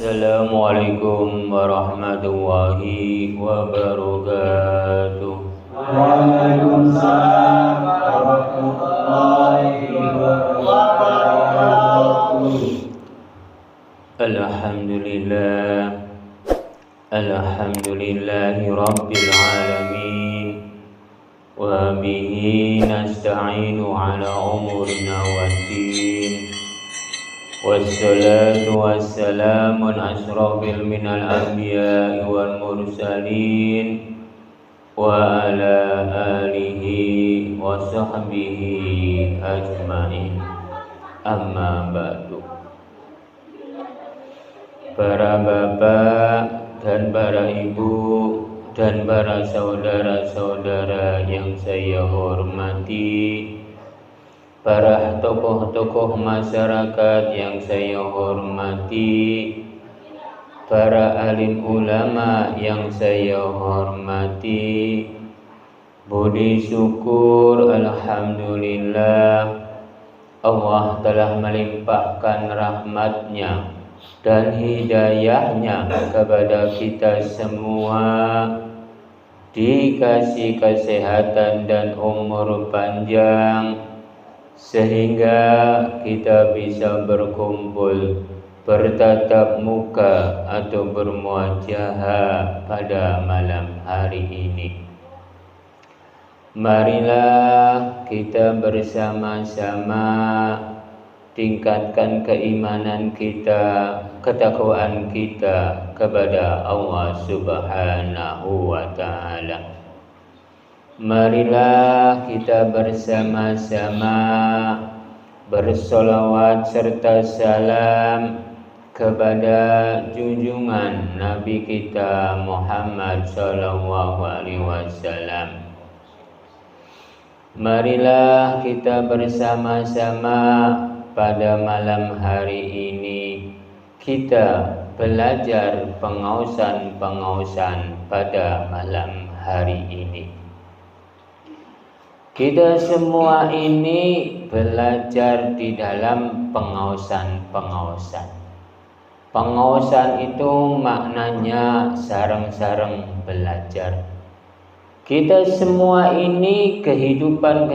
Assalamualaikum warahmatullahi wabarakatuh. Waalaikumsalam warahmatullahi wabarakatuh. Alhamdulillahi rabbil alamin. Wa bihi nasta'inu ala umurina waddin. Wassalatu wassalamu ala asrafil minal anbiya'i wal mursalin wa ala alihi wa sahbihi ajma'in. Amma ba'du. Para bapak dan para ibu dan para saudara-saudara yang saya hormati, para tokoh-tokoh masyarakat yang saya hormati, para alim ulama yang saya hormati, budi syukur alhamdulillah Allah telah melimpahkan rahmatnya dan hidayahnya kepada kita semua, dikasih kesehatan dan umur panjang sehingga kita bisa berkumpul, bertatap muka atau bermuajahah pada malam hari ini. Marilah kita bersama-sama tingkatkan keimanan kita, ketakwaan kita kepada Allah Subhanahu wa Ta'ala. Marilah kita bersama-sama bersolawat serta salam kepada junjungan Nabi kita Muhammad sallallahu alaihi wasallam. Marilah kita bersama-sama pada malam hari ini kita belajar pengausan-pengausan pada malam hari ini. Kita semua ini belajar di dalam pengausan-pengausan. Pengausan itu maknanya sareng-sareng belajar. Kita semua ini kehidupan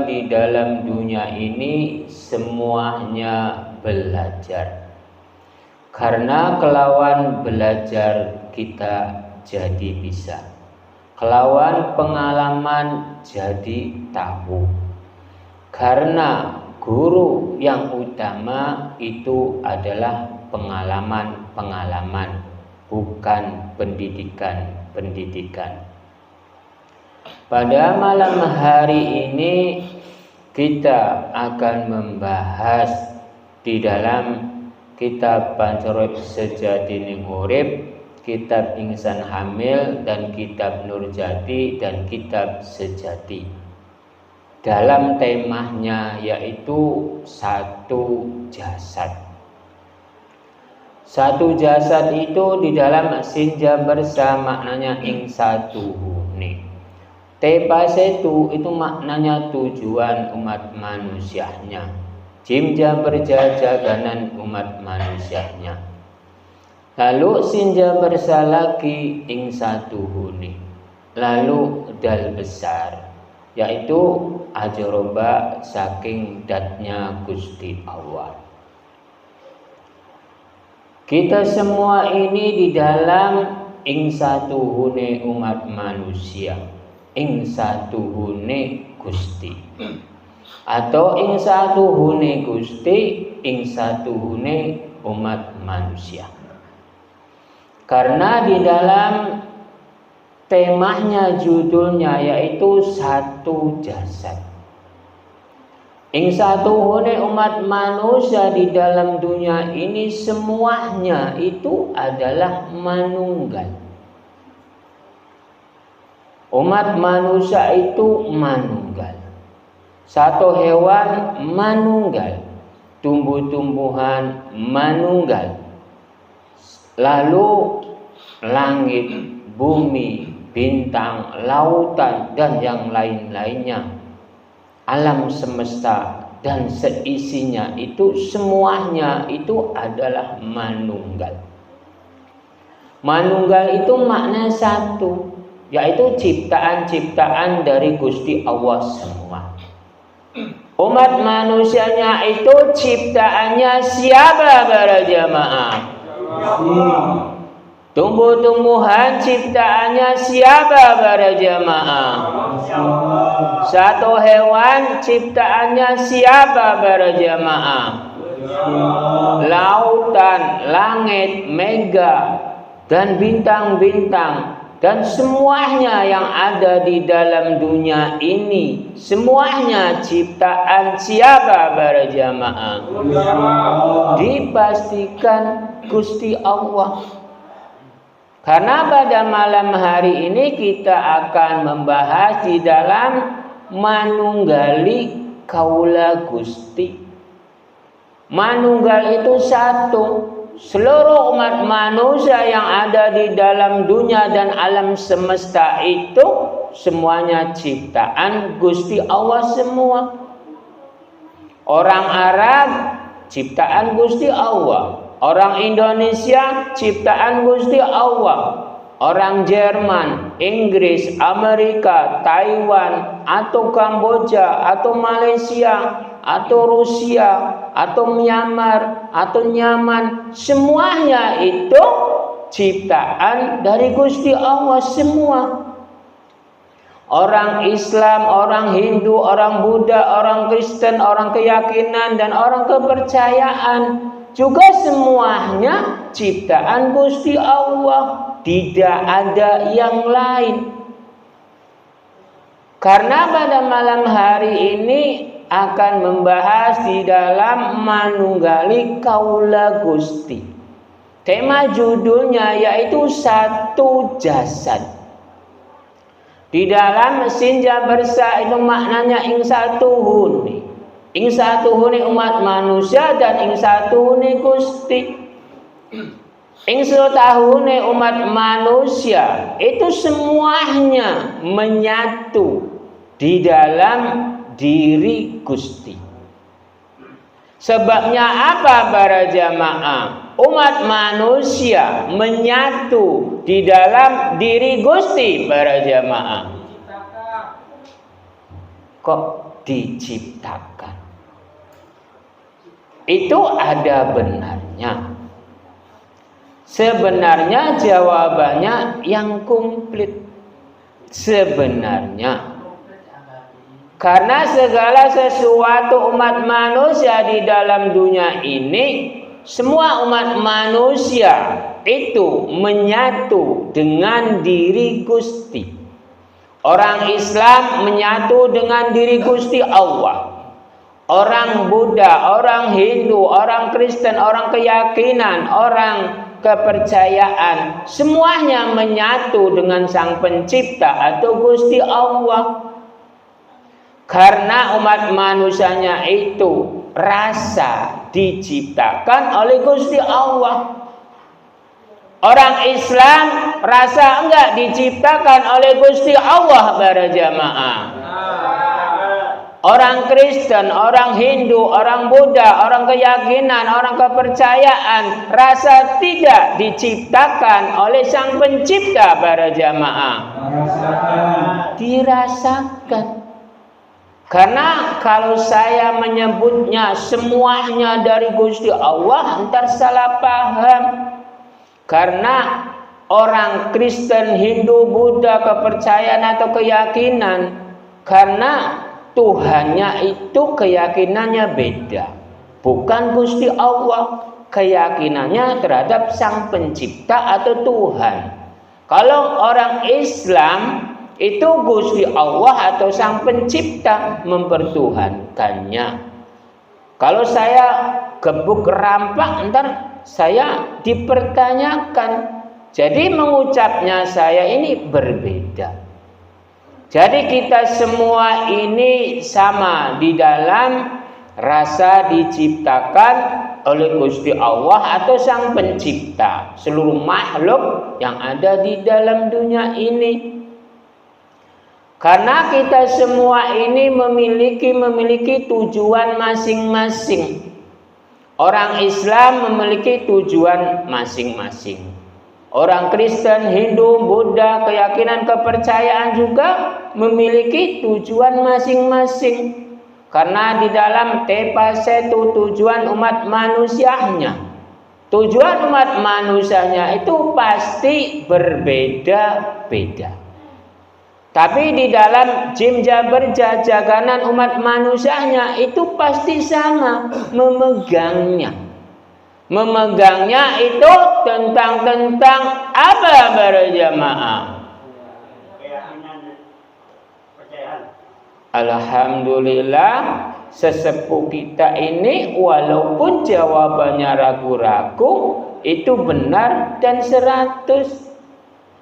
di dalam dunia ini semuanya belajar. Karena kelawan belajar kita jadi bisa. Kelawan pengalaman jadi tahu. Karena guru yang utama itu adalah pengalaman-pengalaman, bukan pendidikan-pendidikan. Pada malam hari ini kita akan membahas di dalam kitab Pancarep Sejatining Urip, kitab Insan Hamil, dan kitab Nurjati, dan kitab Sejati. Dalam temanya yaitu satu jasad. Satu jasad itu di dalam sinja bersama maknanya ing satu hune. Tepasetu itu maknanya tujuan umat manusianya. Jimja berjajaganan umat manusianya. Lalu sinja bersalaki ing satu huni. Lalu dal besar, yaitu ajroba saking datnya Gusti Allah. Kita semua ini di dalam ing satu huni umat manusia, ing satu huni Gusti, atau ing satu huni Gusti, ing satu huni umat manusia. Karena di dalam temanya, judulnya yaitu satu jasad. Ing satu hune umat manusia di dalam dunia ini semuanya itu adalah manunggal. Umat manusia itu manunggal. Satu hewan manunggal, tumbuh-tumbuhan manunggal. Lalu langit, bumi, bintang, lautan, dan yang lain-lainnya, alam semesta dan seisinya itu semuanya itu adalah manunggal. Manunggal itu makna satu, yaitu ciptaan-ciptaan dari Gusti Allah semua. Umat manusianya itu ciptaannya siapa para jamaah? Tumbuh-tumbuhan ciptaannya siapa para jamaah? Satu hewan ciptaannya siapa para jamaah? Lautan, langit, mega, dan bintang-bintang, dan semuanya yang ada di dalam dunia ini, semuanya ciptaan siapa para jamaah? Dipastikan Gusti Allah. Karena pada malam hari ini kita akan membahas di dalam manunggali kaula Gusti. Manunggal itu satu. Seluruh umat manusia yang ada di dalam dunia dan alam semesta itu semuanya ciptaan Gusti Allah semua. Orang Arab ciptaan Gusti Allah. Orang Indonesia ciptaan Gusti Allah. Orang Jerman, Inggris, Amerika, Taiwan, atau Kamboja, atau Malaysia, atau Rusia, atau Myanmar, atau Yaman, semuanya itu ciptaan dari Gusti Allah semua. Orang Islam, orang Hindu, orang Buddha, orang Kristen, orang keyakinan, dan orang kepercayaan juga semuanya ciptaan Gusti Allah, tidak ada yang lain. Karena pada malam hari ini akan membahas di dalam manunggali kaula Gusti. Tema judulnya yaitu satu jasad. Di dalam mesin Jabarsa itu maknanya ing satuhuni. Ing satuhuni umat manusia dan ing satuhuni Gusti. Ing satuhuni umat manusia itu semuanya menyatu di dalam diri Gusti. Sebabnya apa para jamaah? Umat manusia menyatu di dalam diri Gusti para jamaah. Kok diciptakan? Itu ada benarnya. Sebenarnya jawabannya yang komplit. Sebenarnya karena segala sesuatu umat manusia di dalam dunia ini, semua umat manusia itu menyatu dengan diri Gusti. Orang Islam menyatu dengan diri Gusti Allah. Orang Buddha, orang Hindu, orang Kristen, orang keyakinan, orang kepercayaan, semuanya menyatu dengan Sang Pencipta atau Gusti Allah. Karena umat manusianya itu rasa diciptakan oleh Gusti Allah. Orang Islam rasa enggak diciptakan oleh Gusti Allah para jamaah. Orang Kristen, orang Hindu, orang Buddha, orang keyakinan, orang kepercayaan rasa tidak diciptakan oleh Sang Pencipta para jamaah. Dirasakan. Karena kalau saya menyebutnya semuanya dari Gusti Allah, entar salah paham. Karena orang Kristen, Hindu, Buddha, kepercayaan atau keyakinan, karena Tuhannya itu keyakinannya beda. Bukan Gusti Allah, keyakinannya terhadap Sang Pencipta atau Tuhan. Kalau orang Islam itu Gusti Allah atau Sang Pencipta mempertuhankannya. Kalau saya gebuk rampak, ntar saya dipertanyakan. Jadi mengucapnya saya ini berbeda. Jadi kita semua ini sama di dalam rasa diciptakan oleh Gusti Allah atau Sang Pencipta seluruh makhluk yang ada di dalam dunia ini. Karena kita semua ini memiliki tujuan masing-masing. Orang Islam memiliki tujuan masing-masing. Orang Kristen, Hindu, Buddha, keyakinan, kepercayaan juga memiliki tujuan masing-masing. Karena di dalam tepa satu tujuan umat manusianya. Tujuan umat manusianya itu pasti berbeda-beda. Tapi di dalam Jim Jaber jaganan umat manusianya itu pasti sama memegangnya. Memegangnya itu tentang apa para jamaah? Alhamdulillah sesepuh kita ini walaupun jawabannya ragu-ragu itu benar dan 100.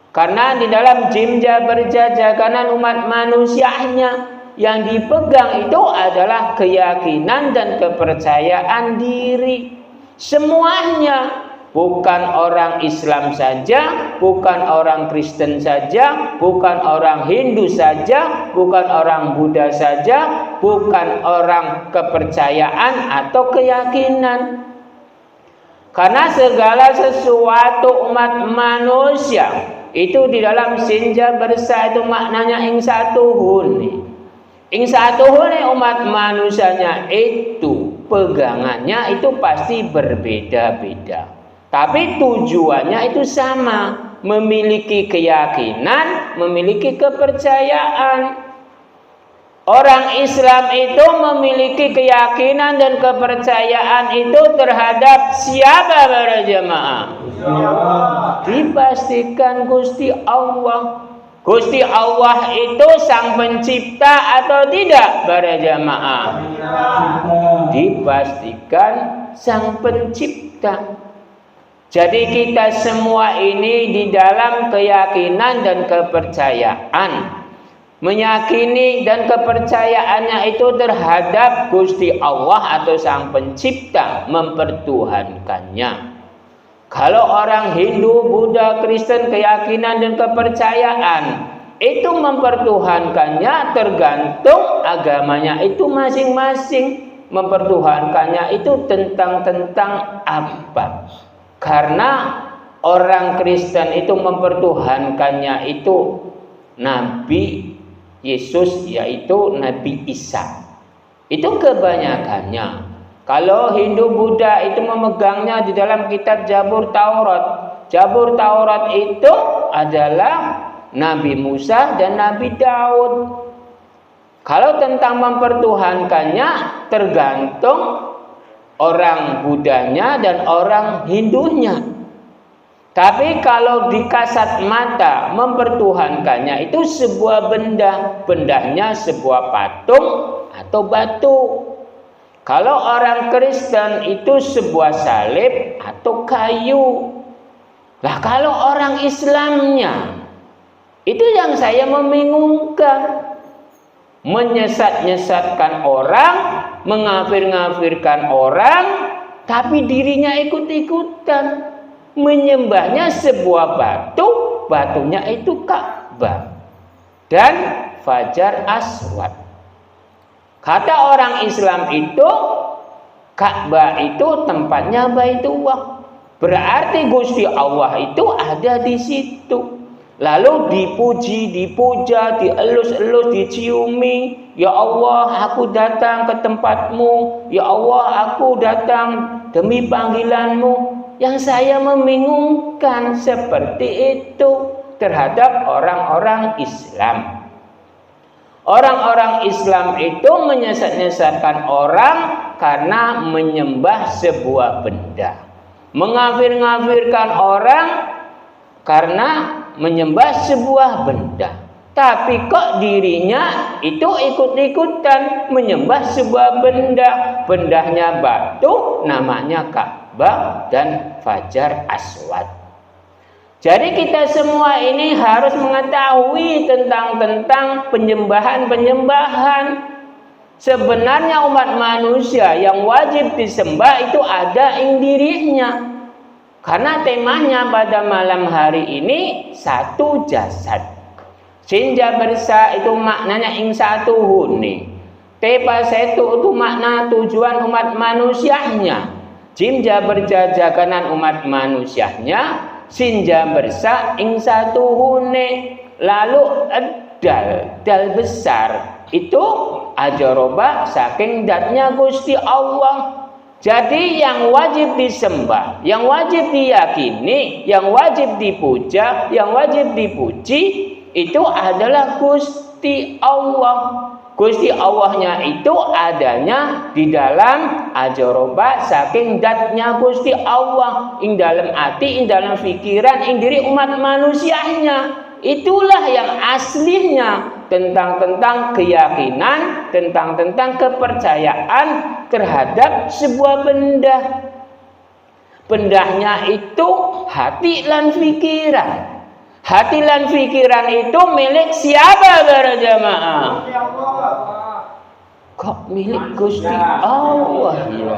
Karena di dalam Jim Jaber jaganan umat manusianya yang dipegang itu adalah keyakinan dan kepercayaan diri. Semuanya, bukan orang Islam saja, bukan orang Kristen saja, bukan orang Hindu saja, bukan orang Buddha saja, bukan orang kepercayaan atau keyakinan. Karena segala sesuatu umat manusia itu di dalam Sinja Bersa itu maknanya ing satu huni. Ing satu huni umat manusianya itu pegangannya itu pasti berbeda-beda. Tapi tujuannya itu sama, memiliki keyakinan, memiliki kepercayaan. Orang Islam itu memiliki keyakinan dan kepercayaan itu terhadap siapa para jemaah? Dipastikan Gusti Allah. Gusti Allah itu sang pencipta atau tidak para jemaah? Dipastikan sang pencipta. Jadi kita semua ini di dalam keyakinan dan kepercayaan, meyakini dan kepercayaannya itu terhadap Gusti Allah atau sang pencipta, mempertuhankannya. Kalau orang Hindu, Buddha, Kristen, keyakinan dan kepercayaan itu mempertuhankannya tergantung agamanya itu masing-masing. Mempertuhankannya itu tentang apa? Karena orang Kristen itu mempertuhankannya itu Nabi Yesus, yaitu Nabi Isa. Itu kebanyakannya. Kalau Hindu Buddha itu memegangnya di dalam kitab Zabur Taurat. Zabur Taurat itu adalah Nabi Musa dan Nabi Daud. Kalau tentang mempertuhankannya tergantung orang Buddhanya dan orang Hindunya. Tapi kalau di kasat mata mempertuhankannya itu sebuah benda. Bendanya sebuah patung atau batu. Kalau orang Kristen itu sebuah salib atau kayu. Lah kalau orang Islamnya, itu yang saya membingungkan. Menyesat-nyesatkan orang, mengafir-ngafirkan orang, tapi dirinya ikut-ikutan. Menyembahnya sebuah batu, batunya itu Ka'bah dan Fajar Aswad. Kata orang Islam itu, Ka'bah itu tempatnya Baitullah. Berarti Gusti Allah itu ada di situ. Lalu dipuji, dipuja, dielus-elus, diciumi. Ya Allah, aku datang ke tempatmu. Ya Allah, aku datang demi panggilanmu. Yang saya membingungkan seperti itu terhadap orang-orang Islam. Orang-orang Islam itu menyesat-nyesatkan orang karena menyembah sebuah benda. Mengafir-ngafirkan orang karena menyembah sebuah benda. Tapi kok dirinya itu ikut-ikutan menyembah sebuah benda. Bendanya batu, namanya Ka'bah dan Fajar Aswad. Jadi kita semua ini harus mengetahui tentang penyembahan-penyembahan. Sebenarnya umat manusia yang wajib disembah itu ada ing dirinya. Karena temanya pada malam hari ini satu jasad. Sinja Bersa itu maknanya ing satu huni. Tepa setu itu makna tujuan umat manusianya. Jimja berjaganan umat manusianya. sinja bersa ing satuhune. Lalu dal besar itu ajaroba saking datnya Gusti Allah. Jadi yang wajib disembah, yang wajib diyakini, yang wajib dipuja, yang wajib dipuji itu adalah Gusti Allah. Gusti Allahnya itu adanya di dalam ajaroba saking datnya Gusti Allah, ing dalam hati, ing dalam pikiran, ing diri umat manusianya. Itulah yang aslinya tentang keyakinan, tentang kepercayaan terhadap sebuah benda. Bendanya itu hati lan pikiran. Hati lan pikiran itu milik siapa para jamaah? Kok milik Gusti Allah ya?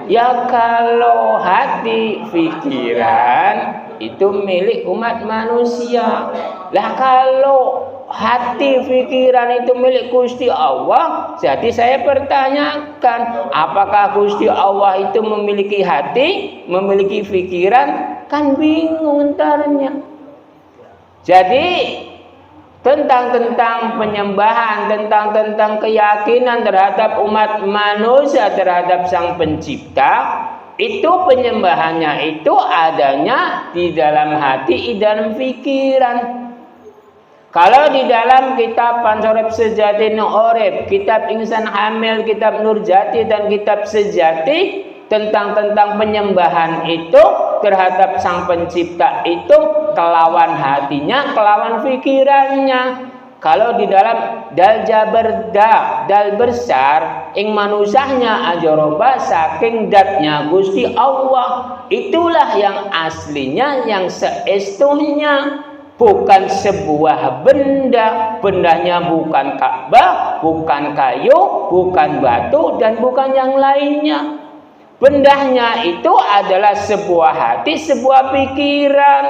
Ya kalau hati pikiran itu milik umat manusia. Lah kalau hati pikiran itu milik Gusti Allah, jadi saya pertanyakan, apakah Gusti Allah itu memiliki hati, memiliki pikiran? Kan bingung entarnya. Jadi tentang penyembahan, tentang keyakinan terhadap umat manusia terhadap Sang Pencipta, itu penyembahannya itu adanya di dalam hati, di dalam pikiran. Kalau di dalam kitab Pansorep Sejati Nu'orep, kitab Insan Hamil, kitab Nurjati dan kitab Sejati, tentang penyembahan itu terhadap Sang Pencipta itu kelawan hatinya, kelawan pikirannya. Kalau di dalam dal jaberda, dal besar, ing manusahnya ajaroba saking datnya Gusti Allah. Itulah yang aslinya, yang seestuhnya. Bukan sebuah benda. Bendanya bukan Ka'bah, bukan kayu, bukan batu, dan bukan yang lainnya. Bendanya itu adalah sebuah hati, sebuah pikiran.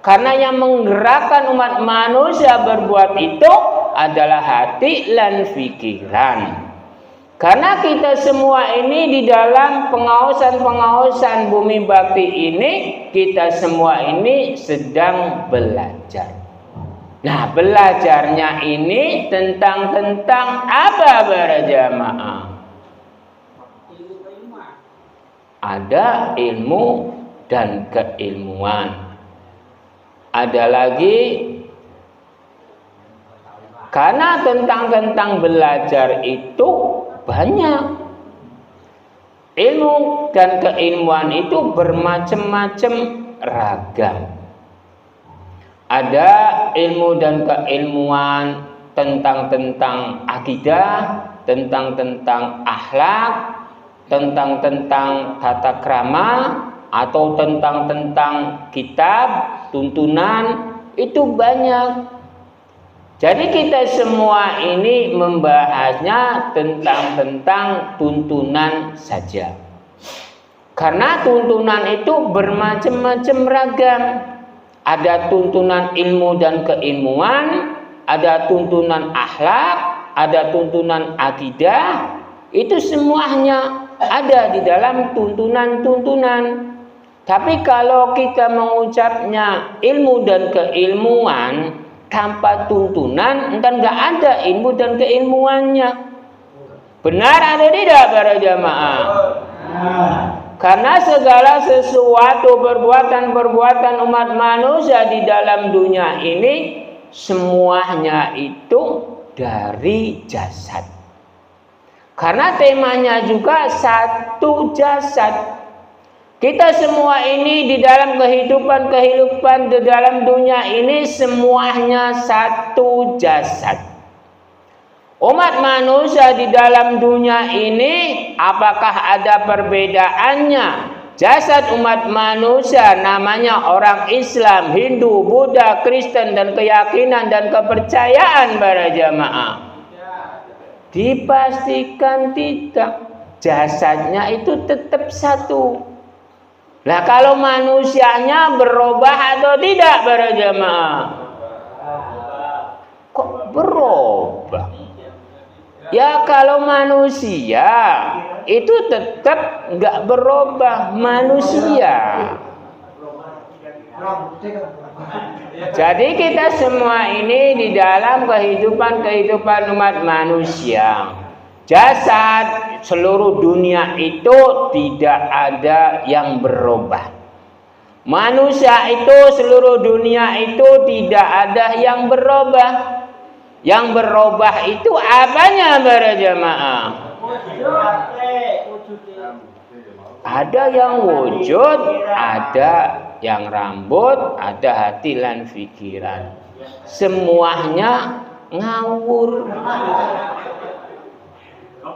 Karena yang menggerakkan umat manusia berbuat itu adalah hati dan pikiran. Karena kita semua ini di dalam pengawasan bumi bakti ini, kita semua ini sedang belajar. Nah, belajarnya ini tentang apa para jamaah? Ada ilmu dan keilmuan. Ada lagi, karena tentang belajar itu banyak. Ilmu dan keilmuan itu bermacam-macam ragam. Ada ilmu dan keilmuan tentang akidah, tentang akhlak, tentang tata krama, atau tentang kitab, tuntunan, itu banyak. Jadi kita semua ini membahasnya tentang tuntunan saja. Karena tuntunan itu bermacam-macam ragam. Ada tuntunan ilmu dan keilmuan, ada tuntunan akhlak, ada tuntunan akidah. Itu semuanya ada di dalam tuntunan-tuntunan. Tapi kalau kita mengucapnya ilmu dan keilmuan tanpa tuntunan, entar nggak ada ilmu dan keilmuannya. Benar atau tidak para jamaah? Karena segala sesuatu perbuatan umat manusia di dalam dunia ini semuanya itu dari jasad. Karena temanya juga satu jasad. Kita semua ini di dalam kehidupan di dalam dunia ini semuanya satu jasad. Umat manusia di dalam dunia ini apakah ada perbedaannya? Jasad umat manusia namanya orang Islam, Hindu, Buddha, Kristen, dan keyakinan dan kepercayaan para jamaah. Dipastikan tidak. Jasadnya itu tetap satu. Nah, kalau manusianya berubah atau tidak para jamaah? Kok berubah? Ya kalau manusia itu tetap nggak berubah manusia. Jadi kita semua ini di dalam kehidupan umat manusia, jasad seluruh dunia itu tidak ada yang berubah. Manusia itu seluruh dunia itu tidak ada yang berubah. Yang berubah itu apanya para jamaah? Ada yang wujud, ada yang rambut, ada hati dan pikiran. Semuanya ngawur.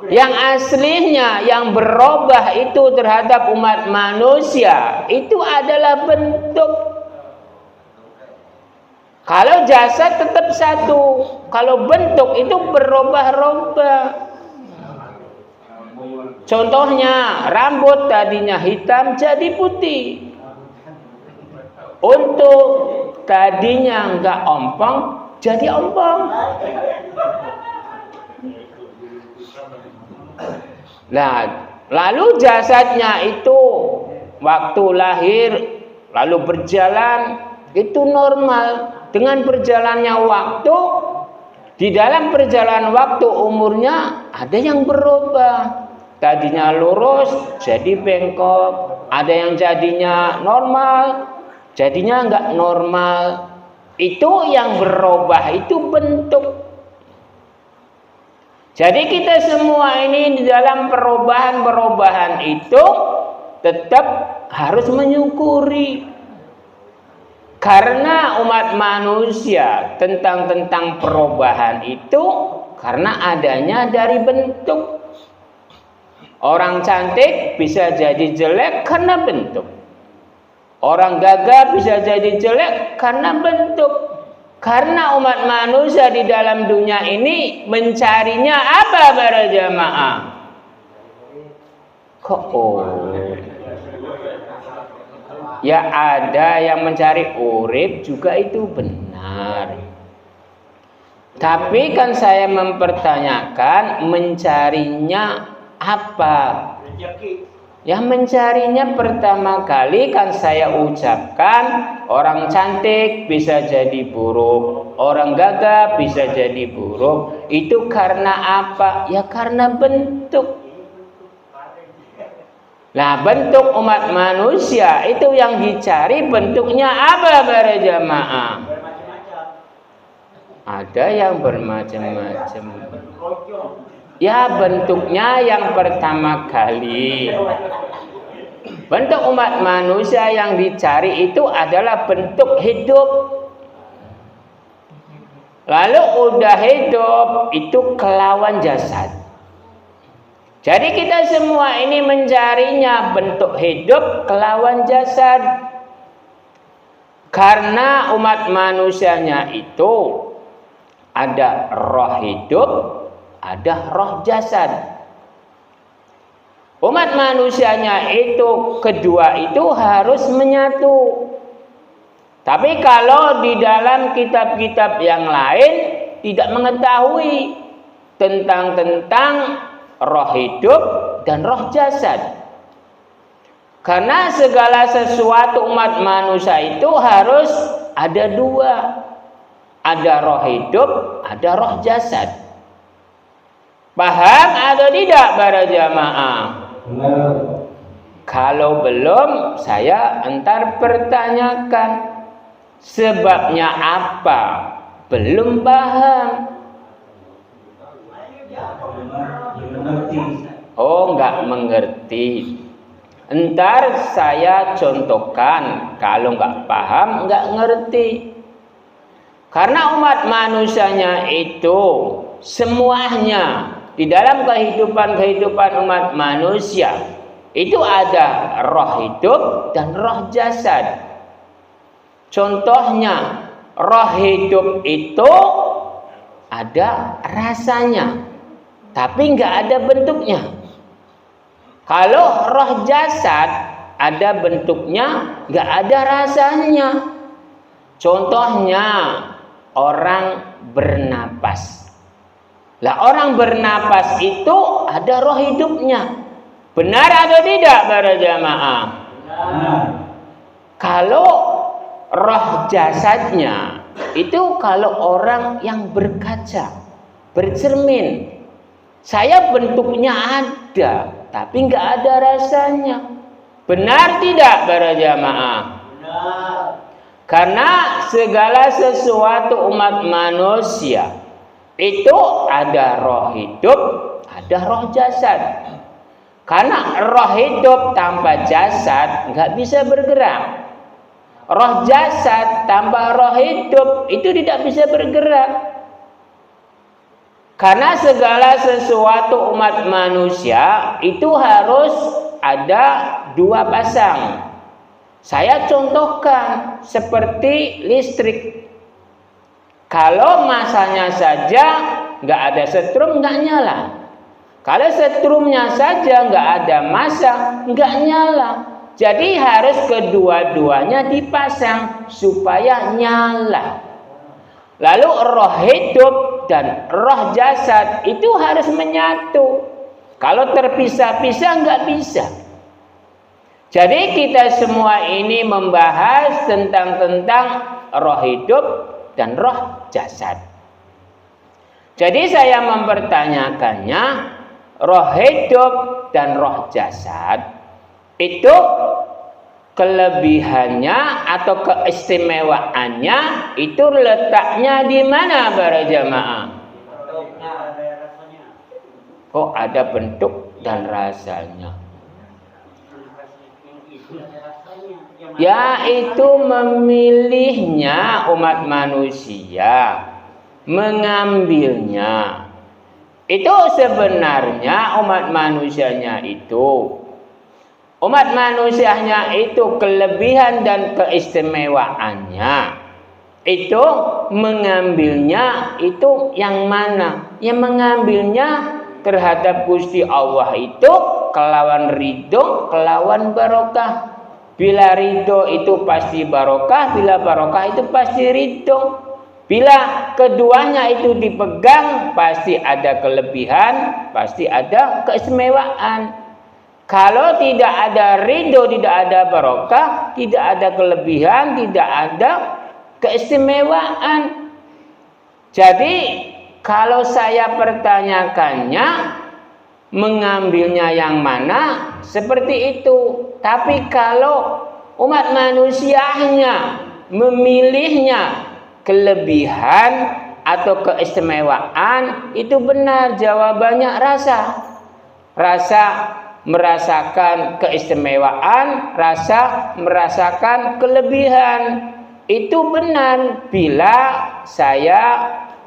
Yang aslinya yang berubah itu terhadap umat manusia itu adalah bentuk. Kalau jasad tetap satu, kalau bentuk itu berubah-ubah. Contohnya rambut tadinya hitam jadi putih. Untuk tadinya enggak ompong jadi ompong. Nah, lalu jasadnya itu waktu lahir lalu berjalan itu normal. Dengan berjalannya waktu, di dalam perjalanan waktu umurnya ada yang berubah. Tadinya lurus jadi bengkok, ada yang jadinya normal, jadinya enggak normal. Itu yang berubah itu bentuk. Jadi kita semua ini di dalam perubahan-perubahan itu tetap harus menyukuri. Karena umat manusia tentang perubahan itu karena adanya dari bentuk. Orang cantik bisa jadi jelek karena bentuk. Orang gagah bisa jadi jelek karena bentuk. Karena umat manusia di dalam dunia ini mencarinya apa para jamaah? Ya ada yang mencari urip juga itu benar. Tapi kan saya mempertanyakan mencarinya apa? Ya mencarinya pertama kali kan saya ucapkan orang cantik bisa jadi buruk, orang gagah bisa jadi buruk. Itu karena apa? Ya karena bentuk. Nah bentuk umat manusia itu yang dicari bentuknya apa para jamaah? Ada yang bermacam-macam. Ya bentuknya yang pertama kali. Bentuk umat manusia yang dicari itu adalah bentuk hidup. Lalu udah hidup itu kelawan jasad. Jadi kita semua ini mencarinya bentuk hidup kelawan jasad. Karena umat manusianya itu ada roh hidup, ada roh jasad. Umat manusianya itu kedua itu harus menyatu. Tapi kalau di dalam kitab-kitab yang lain tidak mengetahui tentang roh hidup dan roh jasad. Karena segala sesuatu umat manusia itu harus ada dua. Ada roh hidup, ada roh jasad. Paham atau tidak para jamaah? Kalau belum, saya entar pertanyakan. Sebabnya apa? Belum paham. Oh, enggak mengerti. Entar saya contohkan. Kalau enggak paham, enggak ngerti. Karena umat manusianya itu semuanya di dalam kehidupan umat manusia itu ada roh hidup dan roh jasad. Contohnya, roh hidup itu ada rasanya, tapi nggak ada bentuknya. Kalau roh jasad ada bentuknya, nggak ada rasanya. Contohnya, orang bernapas. Lah orang bernapas itu ada roh hidupnya. Benar atau tidak para jamaah? Benar. Kalau roh jasadnya itu kalau orang yang berkaca, bercermin. Saya bentuknya ada, tapi nggak ada rasanya. Benar tidak para jamaah? Benar. Karena segala sesuatu umat manusia itu ada roh hidup, ada roh jasad. Karena roh hidup tanpa jasad nggak bisa bergerak. Roh jasad tanpa roh hidup itu tidak bisa bergerak. Karena segala sesuatu umat manusia itu harus ada dua pasang. Saya contohkan seperti listrik. Kalau masanya saja nggak ada setrum, nggak nyala. Kalau setrumnya saja nggak ada massa, nggak nyala. Jadi harus kedua-duanya dipasang supaya nyala. Lalu roh hidup dan roh jasad itu harus menyatu. Kalau terpisah-pisah nggak bisa. Jadi kita semua ini membahas tentang roh hidup dan roh jasad. Jadi saya mempertanyakannya, roh hidup dan roh jasad itu kelebihannya atau keistimewaannya itu letaknya di mana para jamaah? Oh, ada bentuk dan rasanya. Yaitu memilihnya umat manusia, mengambilnya. Itu sebenarnya umat manusianya itu. Umat manusianya itu kelebihan dan keistimewaannya. Itu mengambilnya itu yang mana? Yang mengambilnya terhadap Gusti Allah itu kelawan ridho, kelawan barokah. Bila ridho itu pasti barokah, bila barokah itu pasti ridho. Bila keduanya itu dipegang, pasti ada kelebihan, pasti ada keistimewaan. Kalau tidak ada ridho, tidak ada barokah, tidak ada kelebihan, tidak ada keistimewaan. Jadi kalau saya pertanyakannya, mengambilnya yang mana? Seperti itu. Tapi kalau umat manusianya memilihnya kelebihan atau keistimewaan, itu benar jawabannya rasa. Rasa merasakan keistimewaan, rasa merasakan kelebihan. Itu benar bila saya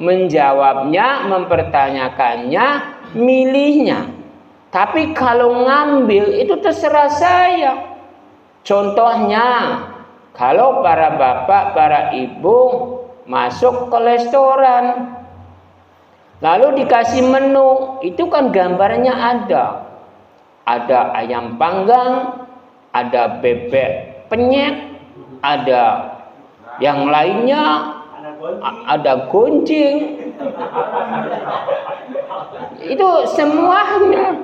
menjawabnya, mempertanyakannya, milihnya. Tapi kalau ngambil itu terserah saya. Contohnya, kalau para bapak, para ibu masuk ke restoran, lalu dikasih menu, itu kan gambarnya ada. Ada ayam panggang, ada bebek penyet, ada yang lainnya, ada gonjing. Itu semuanya.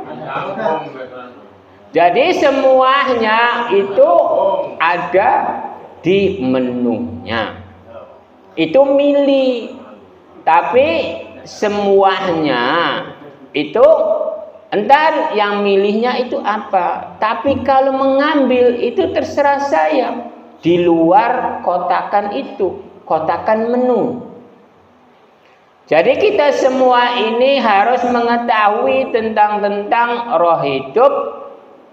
Jadi semuanya itu ada di menunya. Itu milih. Tapi semuanya itu entar yang milihnya itu apa. Tapi kalau mengambil itu terserah saya. Di luar kotakan itu, kotakan menu. Jadi kita semua ini harus mengetahui tentang roh hidup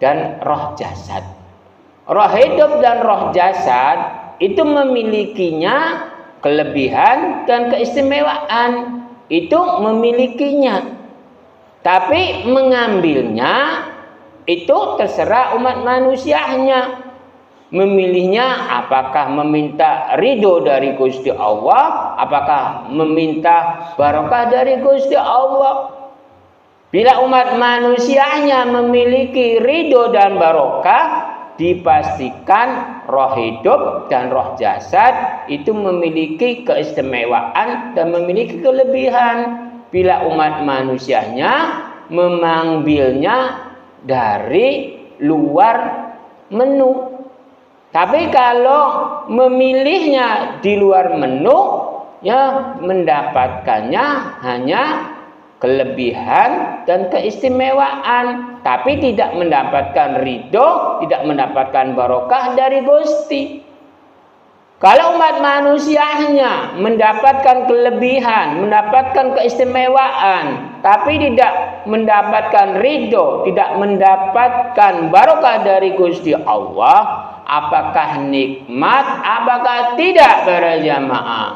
dan roh jasad. Roh hidup dan roh jasad itu memilikinya kelebihan dan keistimewaan. Itu memilikinya. Tapi mengambilnya itu terserah umat manusianya. Memilihnya apakah meminta ridho dari Gusti Allah, apakah meminta barokah dari Gusti Allah. Bila umat manusianya memiliki ridho dan barokah, dipastikan roh hidup dan roh jasad itu memiliki keistimewaan dan memiliki kelebihan. bila umat manusianya mengambilnya dari luar menu. Tapi kalau memilihnya di luar menu, ya mendapatkannya hanya kelebihan dan keistimewaan, tapi tidak mendapatkan ridho, tidak mendapatkan barokah dari Gusti. Kalau umat manusianya mendapatkan kelebihan, mendapatkan keistimewaan, tapi tidak mendapatkan ridho, tidak mendapatkan barokah dari Gusti Allah, apakah nikmat? Apakah tidak para jamaah?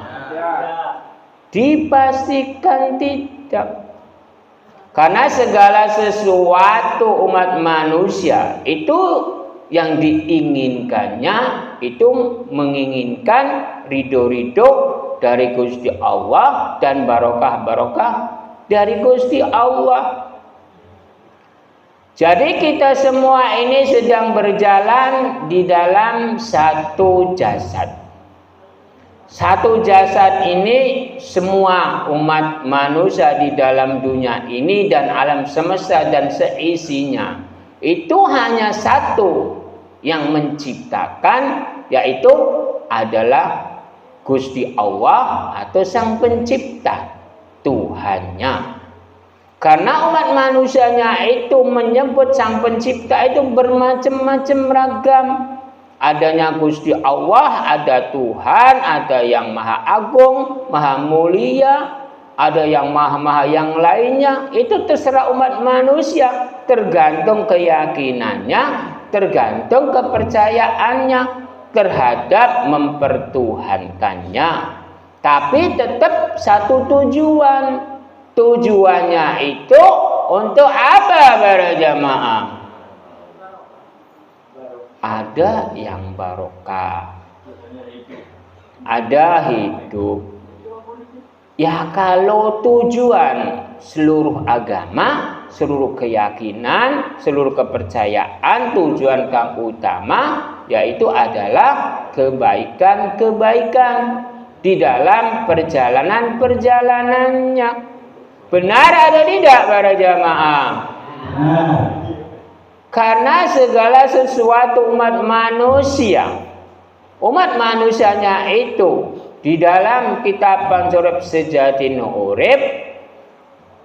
Dipastikan tidak. Karena segala sesuatu umat manusia itu yang diinginkannya itu menginginkan ridho-ridho dari Gusti Allah dan barokah-barokah dari Gusti Allah. Jadi kita semua ini sedang berjalan di dalam satu jasad. Satu jasad ini semua umat manusia di dalam dunia ini dan alam semesta dan seisinya itu hanya satu yang menciptakan, yaitu adalah Gusti Allah atau Sang Pencipta, Tuhannya. Karena umat manusianya itu menyebut Sang Pencipta itu bermacam-macam ragam. Adanya Gusti Allah, ada Tuhan, ada yang Maha Agung, Maha Mulia, ada yang maha-maha yang lainnya. Itu terserah umat manusia, tergantung keyakinannya, tergantung kepercayaannya terhadap mempertuhankannya. Tapi tetap satu tujuan. Tujuannya itu untuk apa para jamaah? Ada yang barokah, ada hidup. Ya kalau tujuan seluruh agama, seluruh keyakinan, seluruh kepercayaan, tujuan yang utama yaitu adalah kebaikan-kebaikan di dalam perjalanan-perjalanannya. Benar atau tidak para jamaah? Karena segala sesuatu umat manusianya itu di dalam kitab Pansurep Sejati Urip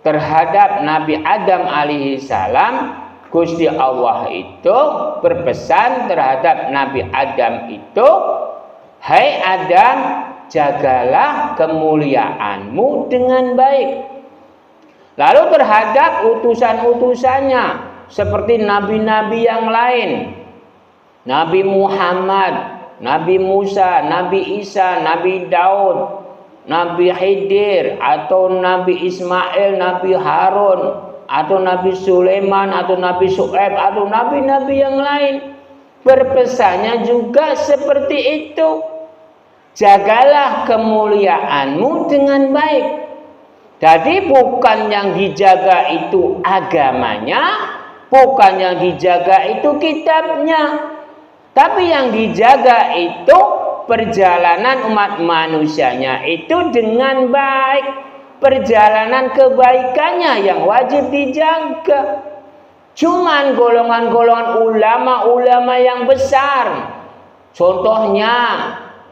terhadap Nabi Adam alaihi salam, Gusti Allah itu berpesan terhadap Nabi Adam itu, hai Adam, jagalah kemuliaanmu dengan baik. Lalu terhadap utusan-utusannya seperti nabi-nabi yang lain, Nabi Muhammad, Nabi Musa, Nabi Isa, Nabi Daud, Nabi Khidir, atau Nabi Ismail, Nabi Harun, atau Nabi Sulaiman, atau Nabi Syuaib, atau nabi-nabi yang lain. Berpesannya juga seperti itu. Jagalah kemuliaanmu dengan baik. Jadi bukan yang dijaga itu agamanya, bukan yang dijaga itu kitabnya, tapi yang dijaga itu perjalanan umat manusianya itu dengan baik, perjalanan kebaikannya yang wajib dijaga. Cuman golongan-golongan ulama-ulama yang besar, contohnya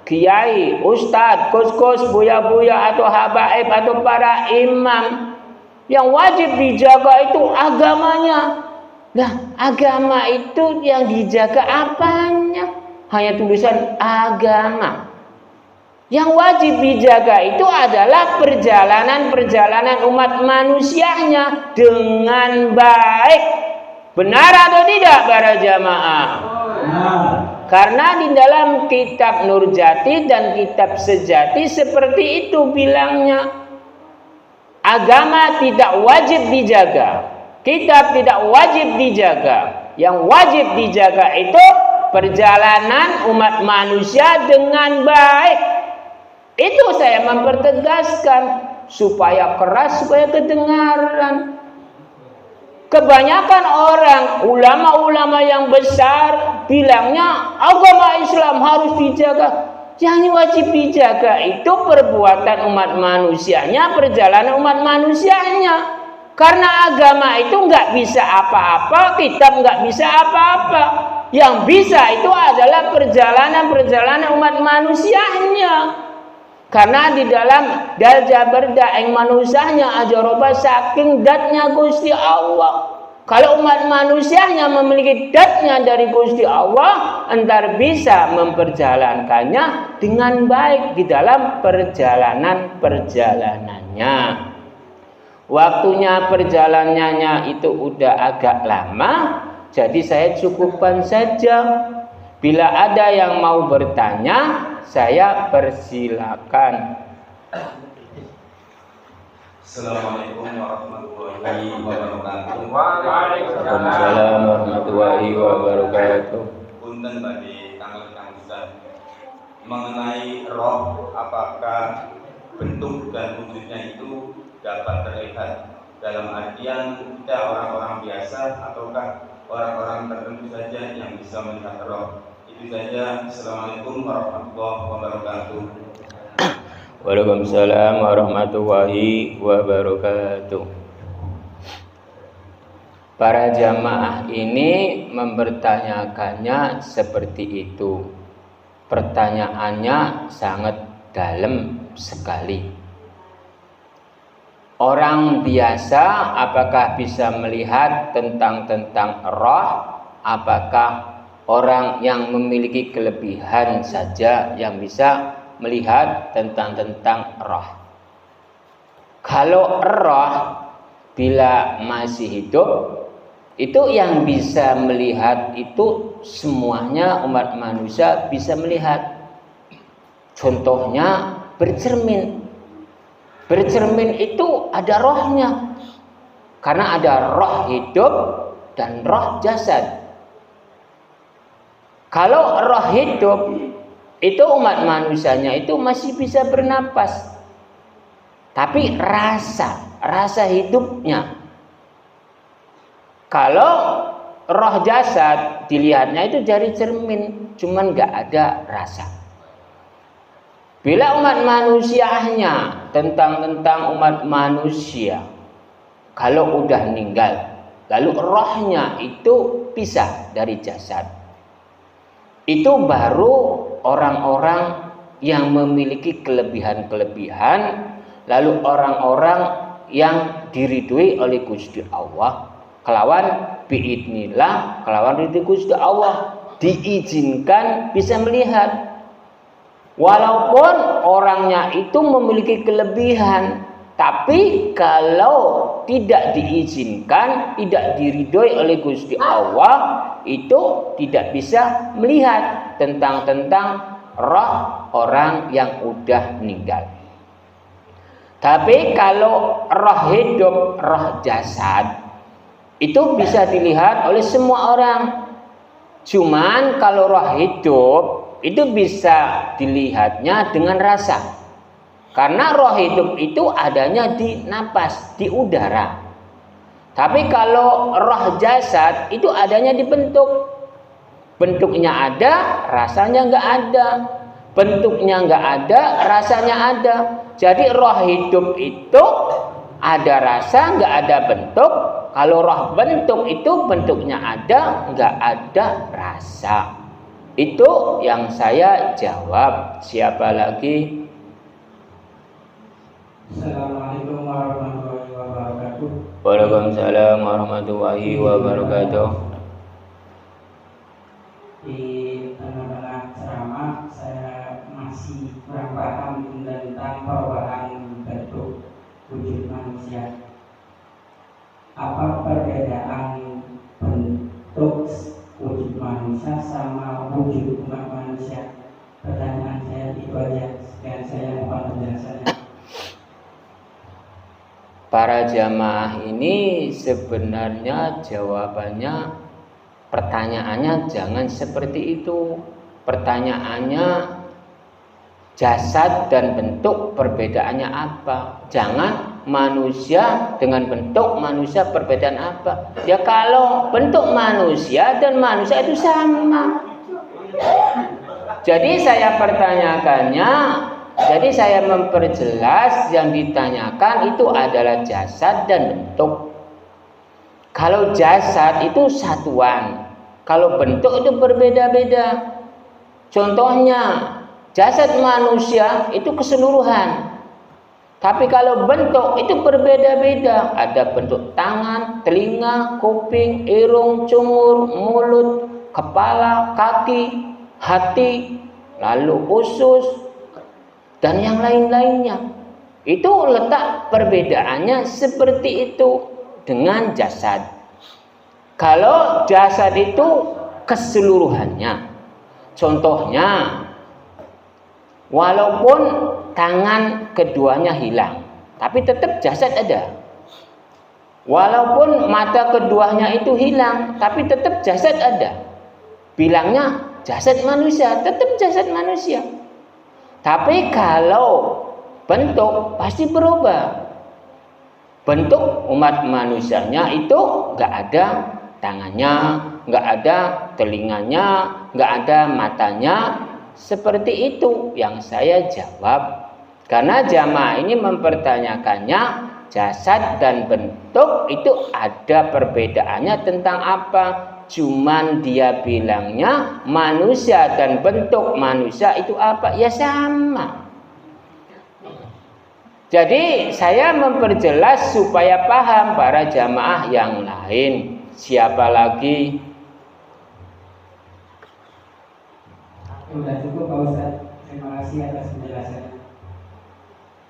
kiai, ustadz, kus-kus, buya-buya atau habaib atau para imam, yang wajib dijaga itu agamanya. Nah, agama itu yang dijaga apanya? Hanya tulisan agama. Yang wajib dijaga itu adalah perjalanan-perjalanan umat manusianya dengan baik. Benar atau tidak para jamaah? Karena di dalam kitab Nurjati dan kitab Sejati seperti itu bilangnya. Agama tidak wajib dijaga, kitab tidak wajib dijaga. Yang wajib dijaga itu perjalanan umat manusia dengan baik. Itu saya mempertegaskan supaya keras, supaya kedengaran. Kebanyakan orang, ulama-ulama yang besar bilangnya agama Islam harus dijaga. Yang wajib dijaga itu perbuatan umat manusianya, perjalanan umat manusianya. Karena agama itu nggak bisa apa-apa, kitab nggak bisa apa-apa. Yang bisa itu adalah perjalanan umat manusianya. Karena di dalam dal jaberda ing manusianya ajaroba saking datnya Gusti Allah. Kalau umat manusianya memiliki datnya dari Gusti Allah, entar bisa memperjalankannya dengan baik di dalam perjalanannya. Waktunya perjalanannya itu udah agak lama, jadi saya cukupkan saja. Bila ada yang mau bertanya, saya persilakan. Assalamualaikum warahmatullahi wabarakatuh. Waalaikumsalam warahmatullahi wabarakatuh. Punten badhe Kang Ustaz. Mengenai roh, apakah bentuk dan wujudnya itu dapat terlihat dalam artian kita orang-orang biasa ataukah orang-orang tertentu saja yang bisa melihat roh? Itu saja. Assalamualaikum warahmatullahi wabarakatuh. Waalaikumsalam warahmatullahi wabarakatuh. Para jamaah ini mempertanyakannya seperti itu. Pertanyaannya sangat dalam sekali. Orang biasa apakah bisa melihat tentang roh? Apakah orang yang memiliki kelebihan saja yang bisa melihat tentang roh? Kalau roh bila masih hidup, itu yang bisa melihat itu semuanya umat manusia bisa melihat. Contohnya bercermin. Bercermin itu ada rohnya. Karena ada roh hidup dan roh jasad. Kalau roh hidup itu umat manusianya itu masih bisa bernapas. Tapi rasa hidupnya. Kalau roh jasad dilihatnya itu dari cermin, cuman nggak ada rasa. Bila umat manusianya tentang umat manusia, kalau udah meninggal, lalu rohnya itu pisah dari jasad. Itu baru orang-orang yang memiliki kelebihan-kelebihan, lalu orang-orang yang diridhoi oleh Gusti Allah, kelawan biidnillah, kelawan ridho Gusti Allah, diizinkan bisa melihat. Walaupun orangnya itu memiliki kelebihan, tapi kalau tidak diizinkan, tidak diridhoi oleh Gusti Allah, itu tidak bisa melihat tentang roh orang yang udah meninggal. Tapi kalau roh hidup, roh jasad, itu bisa dilihat oleh semua orang. Cuman kalau roh hidup itu bisa dilihatnya dengan rasa. Karena roh hidup itu adanya di napas, di udara. Tapi kalau roh jasad itu adanya di bentuk. Bentuknya ada, rasanya nggak ada. Bentuknya nggak ada, rasanya ada. Jadi roh hidup itu ada rasa, nggak ada bentuk. Kalau roh bentuk itu bentuknya ada, nggak ada rasa. Itu yang saya jawab. Siapa lagi? Assalamualaikum warahmatullahi wabarakatuh. Waalaikumsalam warahmatullahi wabarakatuh. Di tengah-tengah ceramah saya masih kurang paham tentang perubahan bentuk wujud manusia. Apa perbedaan bentuk wujud manusia sama wujud umat manusia? Pertanyaan saya itu aja. Sekian, saya mohon penjelasannya. Para jamaah ini sebenarnya jawabannya, pertanyaannya jangan seperti itu. Pertanyaannya jasad dan bentuk perbedaannya apa? Jangan manusia dengan bentuk manusia perbedaan apa? Ya kalau bentuk manusia dan manusia itu sama. Jadi saya pertanyakannya, jadi saya memperjelas yang ditanyakan itu adalah jasad dan bentuk. Kalau jasad itu satuan, kalau bentuk itu berbeda-beda. Contohnya, jasad manusia itu keseluruhan. Tapi kalau bentuk itu berbeda-beda. Ada bentuk tangan, telinga, kuping, hidung, cungur, mulut, kepala, kaki, hati, lalu usus, dan yang lain-lainnya. Itu letak perbedaannya seperti itu dengan jasad. Kalau jasad itu keseluruhannya, contohnya, walaupun tangan keduanya hilang, tapi tetap jasad ada. Walaupun mata keduanya itu hilang, tapi tetap jasad ada. Bilangnya jasad manusia, tetap jasad manusia. Tapi kalau bentuk pasti berubah. Bentuk umat manusianya itu nggak ada tangannya, nggak ada telinganya, nggak ada matanya. Seperti itu yang saya jawab. Karena jamaah ini mempertanyakannya jasad dan bentuk itu ada perbedaannya tentang apa. Cuman dia bilangnya manusia dan bentuk manusia itu apa? Ya sama. Jadi saya memperjelas supaya paham para jamaah yang lain. Siapa lagi? Sudah cukup Pak Ustaz. Terima kasih atas penjelasannya.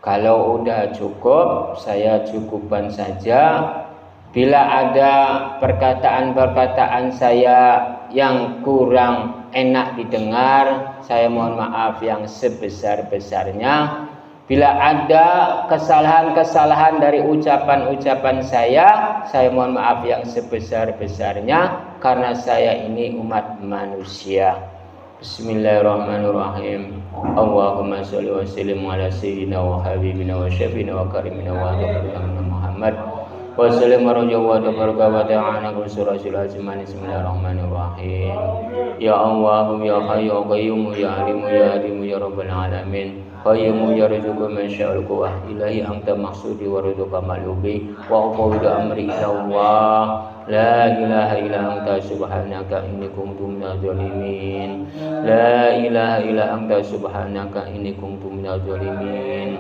Kalau udah cukup, saya cukupkan saja. Bila ada perkataan-perkataan saya yang kurang enak didengar, saya mohon maaf yang sebesar-besarnya. Bila ada kesalahan-kesalahan dari ucapan-ucapan saya mohon maaf yang sebesar-besarnya karena saya ini umat manusia. Bismillahirrahmanirrahim. Allahumma sholli wa sallim ala sayyidina wa habibina wa syafiina wa karimina wa habibina Muhammad wa sallim wa tabaraka wa ta'ala bi suratul azman. Bismillahirrahmanirrahim. Ya Allah ya hayyu ya qayyum ya alimu ya alimu ya rabbal alamin. Qayyumu yarzuqu man sya'al quwwah ilahi anta maqsudi wa ridha malubi wa ufawwidu amri ila Allah la ilaha illa anta subhanaka inni kuntu minadz zalimin la ilaha illa anta subhanaka inni kuntu minadz zalimin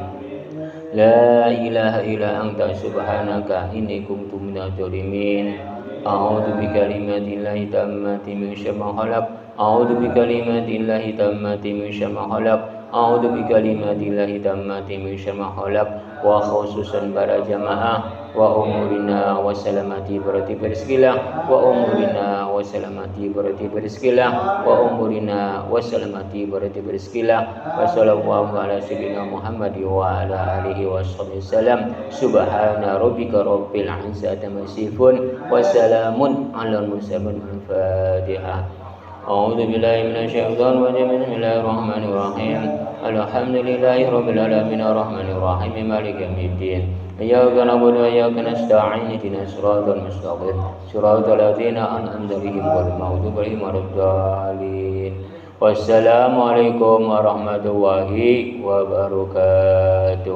la ilaha illa anta subhanaka inni kuntu minadz zalimin a'udzu bikalimatillahi tammati min syarri ma khalaq a'udzu bikalimatillahi tammati min syarri ma khalaq a'udzu bikalimatillahi tammati min syarri ma khalaq wa khususan para jamaah wa umurina wa salamati berarti berizkilah wa umurina wa salamati berarti berizkilah wa umurina wa salamati berarti berizkilah wa sallallahu ala sayyidina Muhammad wa ala alihi washabbihi salam subhana rabbika rabbil izzati amma yasifun wa salamun alal mursalin al-fatihah. A'udzu billahi minasyaitonir rajim. Bismillahirrahmanirrahim. Alhamdulillahi rabbil alamin arrahmanir rahim maliki yaumiddin. Iyyaka na'budu wa iyyaka nasta'in ihdinas siratal mustaqim siratal ladzina an'amta 'alaihim ghairil maghdubi 'alaihim waladdallin. Wassalamualaikum warahmatullahi wabarakatuh.